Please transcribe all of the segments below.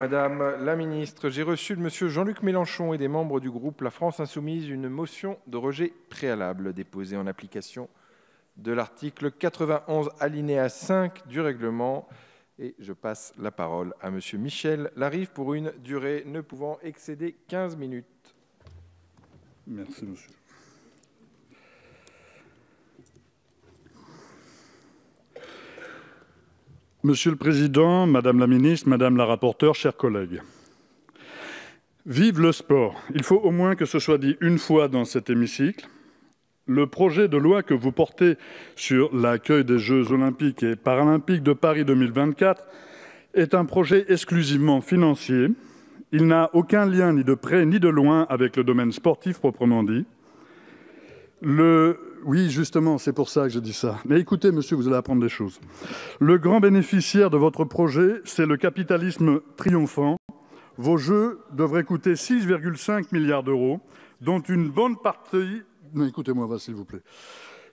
Madame la ministre, j'ai reçu de Monsieur Jean-Luc Mélenchon et des membres du groupe La France Insoumise une motion de rejet préalable déposée en application de l'article 91 alinéa 5 du règlement. Et je passe la parole à Monsieur Michel Larive pour une durée ne pouvant excéder 15 minutes. Merci, monsieur. Monsieur le Président, Madame la Ministre, Madame la rapporteure, chers collègues. Vive le sport! Il faut au moins que ce soit dit une fois dans cet hémicycle. Le projet de loi que vous portez sur l'accueil des Jeux olympiques et paralympiques de Paris 2024 est un projet exclusivement financier. Il n'a aucun lien ni de près ni de loin avec le domaine sportif proprement dit. Oui, justement, c'est pour ça que je dis ça. Mais écoutez, monsieur, vous allez apprendre des choses. Le grand bénéficiaire de votre projet, c'est le capitalisme triomphant. Vos Jeux devraient coûter 6,5 milliards d'euros, dont une bonne partie... Écoutez-moi, s'il vous plaît.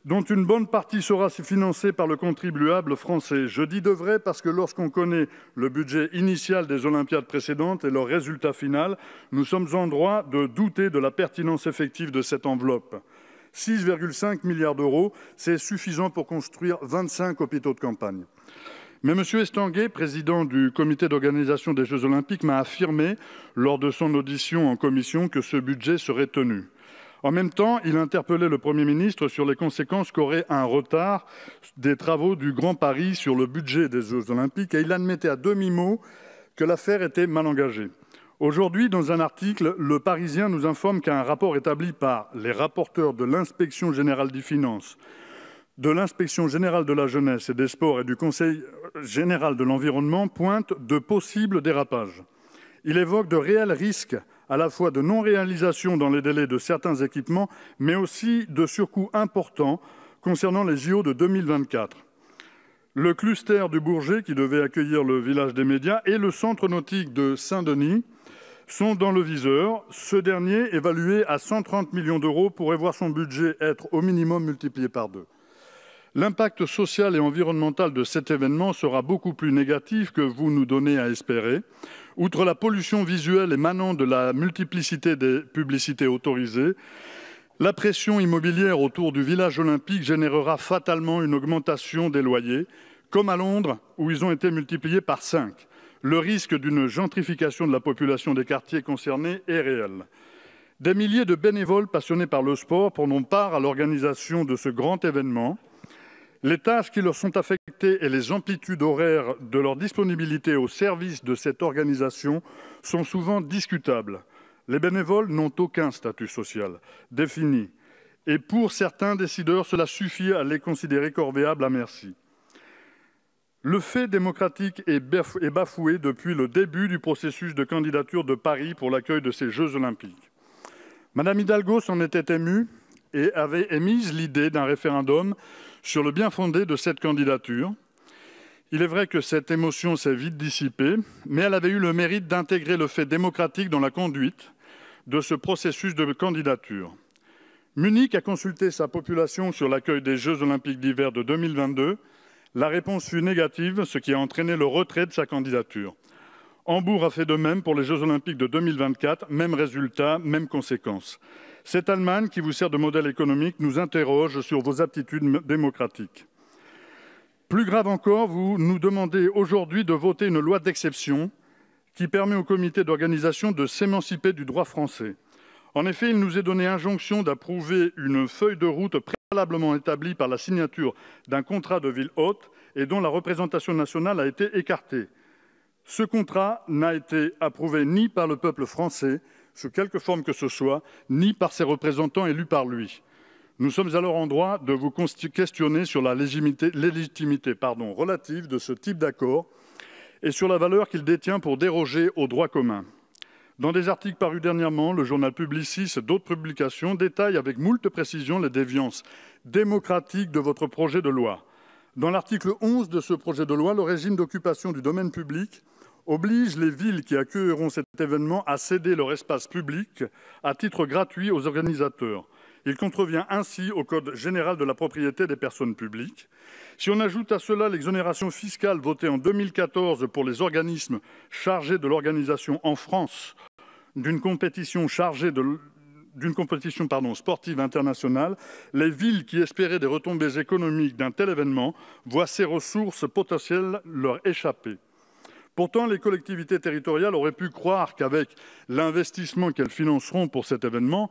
Dont une bonne partie sera financée par le contribuable français. Je dis devrait parce que lorsqu'on connaît le budget initial des Olympiades précédentes et leur résultat final, nous sommes en droit de douter de la pertinence effective de cette enveloppe. 6,5 milliards d'euros, c'est suffisant pour construire 25 hôpitaux de campagne. Mais M. Estanguet, président du comité d'organisation des Jeux Olympiques, m'a affirmé, lors de son audition en commission, que ce budget serait tenu. En même temps, il interpellait le Premier ministre sur les conséquences qu'aurait un retard des travaux du Grand Paris sur le budget des Jeux Olympiques et il admettait à demi-mot que l'affaire était mal engagée. Aujourd'hui, dans un article, Le Parisien nous informe qu'un rapport établi par les rapporteurs de l'Inspection générale des finances, de l'Inspection générale de la jeunesse et des sports et du Conseil général de l'environnement pointe de possibles dérapages. Il évoque de réels risques à la fois de non-réalisation dans les délais de certains équipements, mais aussi de surcoûts importants concernant les JO de 2024. Le cluster du Bourget, qui devait accueillir le village des médias, et le centre nautique de Saint-Denis sont dans le viseur. Ce dernier, évalué à 130 millions d'euros, pourrait voir son budget être au minimum multiplié par 2. L'impact social et environnemental de cet événement sera beaucoup plus négatif que vous nous donnez à espérer. Outre la pollution visuelle émanant de la multiplicité des publicités autorisées, la pression immobilière autour du village olympique générera fatalement une augmentation des loyers, comme à Londres, où ils ont été multipliés par 5. Le risque d'une gentrification de la population des quartiers concernés est réel. Des milliers de bénévoles passionnés par le sport prendront part à l'organisation de ce grand événement. Les tâches qui leur sont affectées et les amplitudes horaires de leur disponibilité au service de cette organisation sont souvent discutables. Les bénévoles n'ont aucun statut social défini. Et pour certains décideurs, cela suffit à les considérer corvéables à merci. Le fait démocratique est bafoué depuis le début du processus de candidature de Paris pour l'accueil de ces Jeux olympiques. Madame Hidalgo s'en était émue et avait émise l'idée d'un référendum sur le bien-fondé de cette candidature. Il est vrai que cette émotion s'est vite dissipée, mais elle avait eu le mérite d'intégrer le fait démocratique dans la conduite de ce processus de candidature. Munich a consulté sa population sur l'accueil des Jeux olympiques d'hiver de 2022. La réponse fut négative, ce qui a entraîné le retrait de sa candidature. Hambourg a fait de même pour les Jeux olympiques de 2024, même résultat, même conséquences. Cette Allemagne, qui vous sert de modèle économique, nous interroge sur vos aptitudes démocratiques. Plus grave encore, vous nous demandez aujourd'hui de voter une loi d'exception qui permet au comité d'organisation de s'émanciper du droit français. En effet, il nous est donné injonction d'approuver une feuille de route préalablement établie par la signature d'un contrat de ville hôte et dont la représentation nationale a été écartée. Ce contrat n'a été approuvé ni par le peuple français, sous quelque forme que ce soit, ni par ses représentants élus par lui. Nous sommes alors en droit de vous questionner sur la légitimité relative de ce type d'accord et sur la valeur qu'il détient pour déroger au droit commun. Dans des articles parus dernièrement, le journal Publicis et d'autres publications détaillent avec moult précision les déviances démocratiques de votre projet de loi. Dans l'article 11 de ce projet de loi, le régime d'occupation du domaine public oblige les villes qui accueilleront cet événement à céder leur espace public à titre gratuit aux organisateurs. Il contrevient ainsi au Code général de la propriété des personnes publiques. Si on ajoute à cela l'exonération fiscale votée en 2014 pour les organismes chargés de l'organisation en France d'une compétition sportive internationale, les villes qui espéraient des retombées économiques d'un tel événement voient ces ressources potentielles leur échapper. Pourtant, les collectivités territoriales auraient pu croire qu'avec l'investissement qu'elles financeront pour cet événement,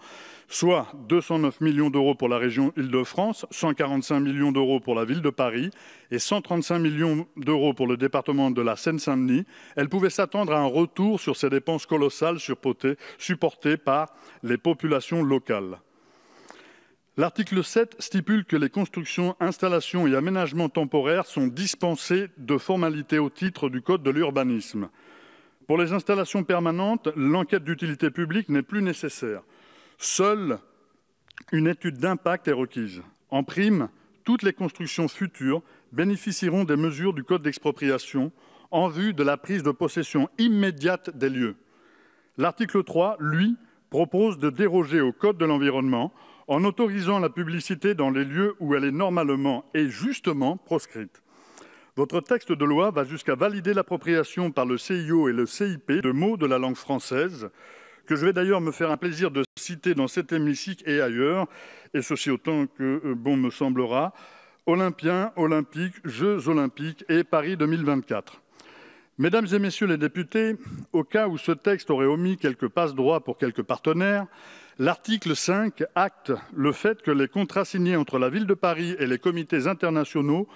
soit 209 millions d'euros pour la région Île-de-France, 145 millions d'euros pour la ville de Paris et 135 millions d'euros pour le département de la Seine-Saint-Denis, elles pouvaient s'attendre à un retour sur ces dépenses colossales supportées par les populations locales. L'article 7 stipule que les constructions, installations et aménagements temporaires sont dispensés de formalités au titre du Code de l'urbanisme. Pour les installations permanentes, l'enquête d'utilité publique n'est plus nécessaire. Seule une étude d'impact est requise. En prime, toutes les constructions futures bénéficieront des mesures du Code d'expropriation en vue de la prise de possession immédiate des lieux. L'article 3, lui, propose de déroger au Code de l'environnement en autorisant la publicité dans les lieux où elle est normalement et justement proscrite. Votre texte de loi va jusqu'à valider l'appropriation par le CIO et le CIP de mots de la langue française, que je vais d'ailleurs me faire un plaisir de citer dans cet hémicycle et ailleurs, et ceci autant que bon me semblera, Olympien, Olympique, Jeux Olympiques et Paris 2024. Mesdames et messieurs les députés, au cas où ce texte aurait omis quelques passe-droits pour quelques partenaires, l'article 5 acte le fait que les contrats signés entre la Ville de Paris et les comités internationaux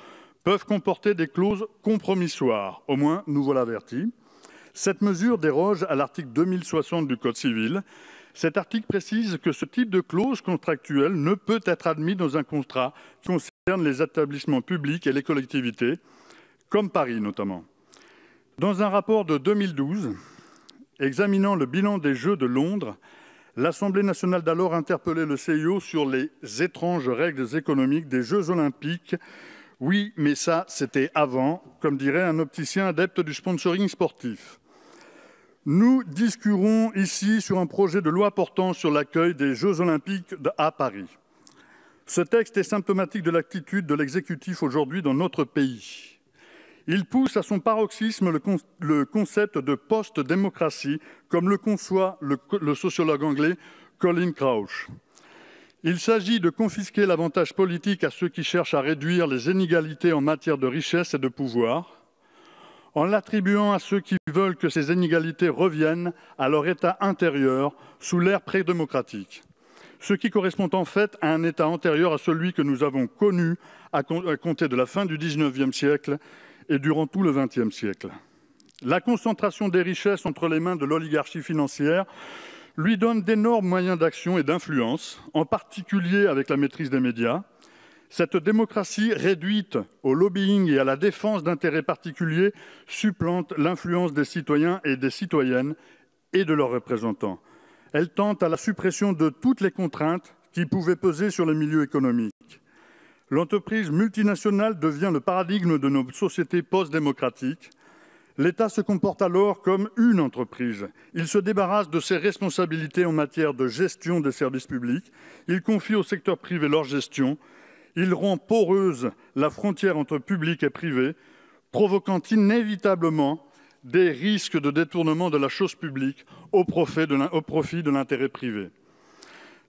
peuvent comporter des clauses compromissoires. Au moins, nous voilà avertis. Cette mesure déroge à l'article 2060 du Code civil. Cet article précise que ce type de clause contractuelle ne peut être admis dans un contrat qui concerne les établissements publics et les collectivités, comme Paris notamment. Dans un rapport de 2012, examinant le bilan des Jeux de Londres, l'Assemblée nationale d'alors interpellait le CIO sur les étranges règles économiques des Jeux olympiques. Oui, mais ça, c'était avant, comme dirait un opticien adepte du sponsoring sportif. Nous discuterons ici sur un projet de loi portant sur l'accueil des Jeux olympiques à Paris. Ce texte est symptomatique de l'attitude de l'exécutif aujourd'hui dans notre pays. Il pousse à son paroxysme le concept de post-démocratie, comme le conçoit le sociologue anglais Colin Crouch. Il s'agit de confisquer l'avantage politique à ceux qui cherchent à réduire les inégalités en matière de richesse et de pouvoir, en l'attribuant à ceux qui veulent que ces inégalités reviennent à leur état intérieur sous l'ère pré-démocratique, ce qui correspond en fait à un état antérieur à celui que nous avons connu à compter de la fin du XIXe siècle et durant tout le XXe siècle. La concentration des richesses entre les mains de l'oligarchie financière lui donne d'énormes moyens d'action et d'influence, en particulier avec la maîtrise des médias. Cette démocratie réduite au lobbying et à la défense d'intérêts particuliers supplante l'influence des citoyens et des citoyennes et de leurs représentants. Elle tente à la suppression de toutes les contraintes qui pouvaient peser sur le milieu économique. L'entreprise multinationale devient le paradigme de nos sociétés post-démocratiques. L'État se comporte alors comme une entreprise. Il se débarrasse de ses responsabilités en matière de gestion des services publics. Il confie au secteur privé leur gestion. Il rend poreuse la frontière entre public et privé, provoquant inévitablement des risques de détournement de la chose publique au profit de l'intérêt privé.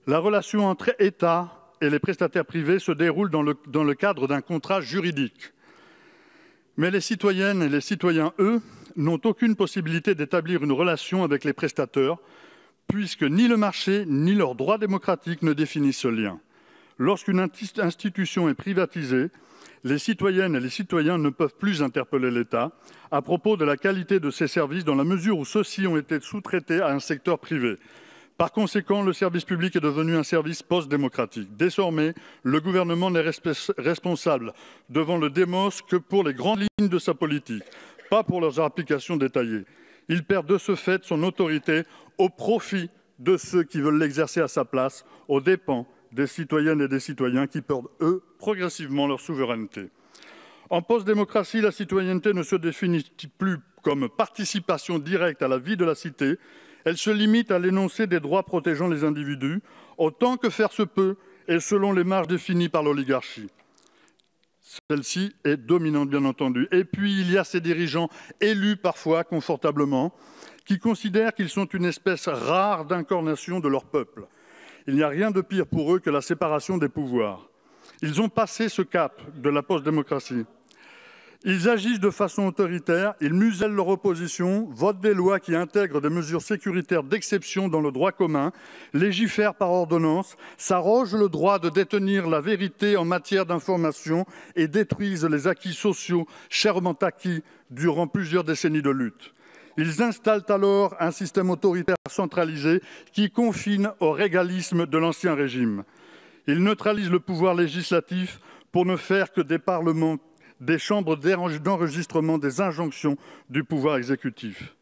La relation entre État et les prestataires privés se déroule dans le cadre d'un contrat juridique. Mais les citoyennes et les citoyens, eux, n'ont aucune possibilité d'établir une relation avec les prestateurs, puisque ni le marché ni leurs droits démocratiques ne définissent ce lien. Lorsqu'une institution est privatisée, les citoyennes et les citoyens ne peuvent plus interpeller l'État à propos de la qualité de ses services dans la mesure où ceux-ci ont été sous-traités à un secteur privé. Par conséquent, le service public est devenu un service post-démocratique. Désormais, le gouvernement n'est responsable devant le démos que pour les grandes lignes de sa politique, pas pour leurs applications détaillées. Il perd de ce fait son autorité au profit de ceux qui veulent l'exercer à sa place, aux dépens des citoyennes et des citoyens qui perdent, eux, progressivement leur souveraineté. En post-démocratie, la citoyenneté ne se définit plus comme participation directe à la vie de la cité. Elle se limite à l'énoncé des droits protégeant les individus autant que faire se peut et selon les marges définies par l'oligarchie. Celle-ci est dominante, bien entendu. Et puis, il y a ces dirigeants élus parfois confortablement qui considèrent qu'ils sont une espèce rare d'incarnation de leur peuple. Il n'y a rien de pire pour eux que la séparation des pouvoirs. Ils ont passé ce cap de la post-démocratie. Ils agissent de façon autoritaire, ils musellent leur opposition, votent des lois qui intègrent des mesures sécuritaires d'exception dans le droit commun, légifèrent par ordonnance, s'arrogent le droit de détenir la vérité en matière d'information et détruisent les acquis sociaux chèrement acquis durant plusieurs décennies de lutte. Ils installent alors un système autoritaire centralisé qui confine au régalisme de l'ancien régime. Ils neutralisent le pouvoir législatif pour ne faire que des parlements, des chambres d'enregistrement des injonctions du pouvoir exécutif.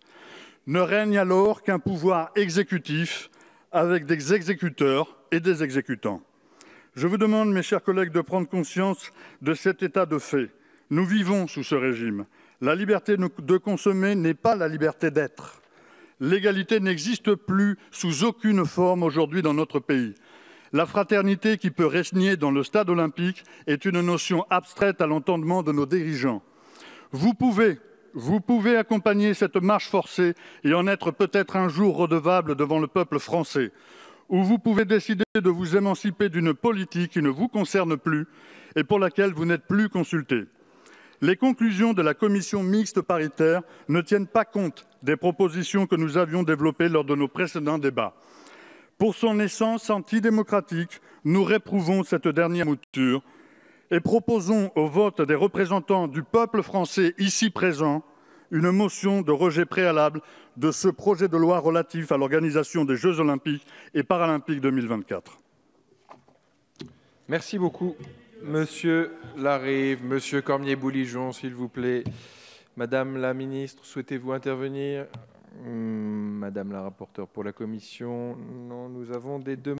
Ne règne alors qu'un pouvoir exécutif avec des exécuteurs et des exécutants. Je vous demande, mes chers collègues, de prendre conscience de cet état de fait. Nous vivons sous ce régime. La liberté de consommer n'est pas la liberté d'être. L'égalité n'existe plus sous aucune forme aujourd'hui dans notre pays. La fraternité qui peut régner dans le stade olympique est une notion abstraite à l'entendement de nos dirigeants. Vous pouvez accompagner cette marche forcée et en être peut-être un jour redevable devant le peuple français. Ou vous pouvez décider de vous émanciper d'une politique qui ne vous concerne plus et pour laquelle vous n'êtes plus consulté. Les conclusions de la commission mixte paritaire ne tiennent pas compte des propositions que nous avions développées lors de nos précédents débats. Pour son essence antidémocratique, nous réprouvons cette dernière mouture et proposons au vote des représentants du peuple français ici présents une motion de rejet préalable de ce projet de loi relatif à l'organisation des Jeux olympiques et paralympiques 2024. Merci beaucoup, Monsieur Larive. Monsieur Cormier-Bouligeon, s'il vous plaît. Madame la ministre, souhaitez-vous intervenir ? Madame la rapporteure pour la commission, non, nous avons des demandes.